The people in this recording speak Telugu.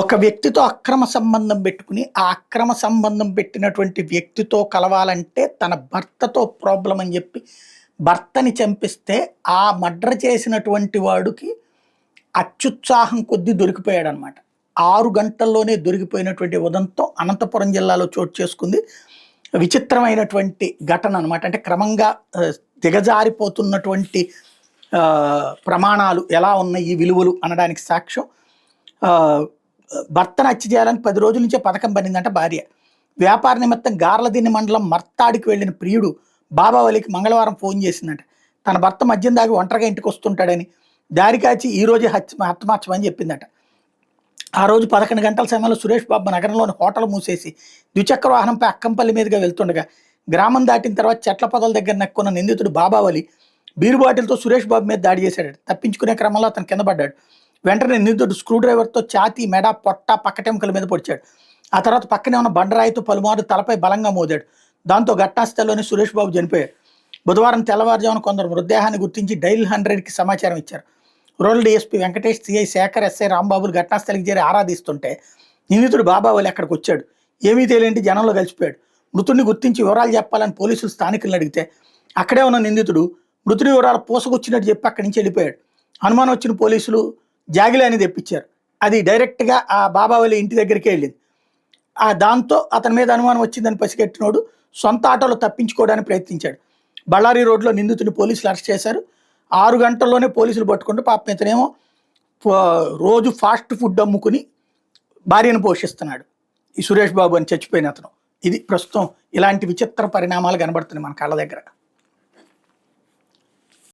ఒక వ్యక్తితో అక్రమ సంబంధం పెట్టుకుని, ఆ అక్రమ సంబంధం పెట్టినటువంటి వ్యక్తితో కలవాలంటే తన భర్తతో ప్రాబ్లమ్ అని చెప్పి భర్తని చంపిస్తే, ఆ మర్డర్ చేసినటువంటి వాడికి అత్యుత్సాహం కొద్దీ దొరికిపోయాడనమాట. 6 గంటల్లోనే దొరికిపోయినటువంటి ఉదంతం అనంతపురం జిల్లాలో చోటు చేసుకుంది. విచిత్రమైనటువంటి ఘటన అనమాట. అంటే క్రమంగా దిగజారిపోతున్నటువంటి ప్రమాణాలు ఎలా ఉన్నాయి, ఈ విలువలు అనడానికి సాక్ష్యం. భర్తను హత్య చేయాలని 10 రోజుల నుంచే పథకం పడిందంట భార్య. వ్యాపార నిమిత్తం గార్లదిన్నె మండలం మర్తాడికి వెళ్లిన ప్రియుడు బాబావలికి మంగళవారం ఫోన్ చేసిందంట. తన భర్త మద్యం దాగి ఒంటరిగా ఇంటికి వస్తుంటాడని, దారి కాచి ఈ రోజే హతమార్చమని చెప్పిందట. ఆ రోజు 11 గంటల సమయంలో సురేష్ బాబు నగరంలోని హోటల్ మూసేసి ద్విచక్ర వాహనంపై అక్కంపల్లి మీదుగా వెళ్తుండగా, గ్రామం దాటిన తర్వాత చెట్ల పొదల దగ్గర నెక్కున్న నిందితుడు బాబావలి బీరు బాటిల్తో సురేష్ బాబు మీద దాడి చేశాడు. తప్పించుకునే క్రమంలో అతను కింద పడ్డాడు. వెంటనే నిందితుడు స్క్రూ డ్రైవర్తో ఛాతీ, మెడ, పొట్ట, పక్కటెముకల మీద పొడిచాడు. ఆ తర్వాత పక్కనే ఉన్న బండరాయితో పలుమారు తలపై బలంగా మోదాడు. దాంతో ఘటనాస్థలంలోనే సురేష్ బాబు చనిపోయాడు. బుధవారం తెల్లవారుజామున కొందరు మృతదేహాన్ని గుర్తించి డైల్ 100కి సమాచారం ఇచ్చారు. Rural DSP Venkatesh, CI Shekhar, SI రాంబాబులు ఘటనాస్థలికి చేరి ఆరాధిస్తుంటే నిందితుడు బాబావలి అక్కడికి వచ్చాడు. ఏమీ తెలియంటి జనంలో కలిసిపోయాడు. మృతుడిని గుర్తించి వివరాలు చెప్పాలని పోలీసులు స్థానికులను అడిగితే, అక్కడే ఉన్న నిందితుడు మృతుడి వివరాలు పూసకొచ్చినట్టు చెప్పి అక్కడి నుంచి వెళ్ళిపోయాడు. అనుమానం వచ్చిన పోలీసులు జాగిలే అని తెప్పించారు. అది డైరెక్ట్గా ఆ బాబావలి ఇంటి దగ్గరికే వెళ్ళింది. దాంతో అతని మీద అనుమానం వచ్చిందని పసిగట్టినోడు సొంత ఆటోలో తప్పించుకోవడానికి ప్రయత్నించాడు. బళ్ళారి రోడ్లో నిందితుడిని పోలీసులు అరెస్ట్ చేశారు. 6 గంటల్లోనే పోలీసులు పట్టుకుంటూ పాపం ఇతనేమో రోజు ఫాస్ట్ ఫుడ్ అమ్ముకుని భార్యను పోషిస్తున్నాడు. ఈ సురేష్ బాబు అని చచ్చిపోయిన అతను. ఇది ప్రస్తుతం ఇలాంటి విచిత్ర పరిణామాలు కనబడుతున్నాయి మన కళ్ళ దగ్గర.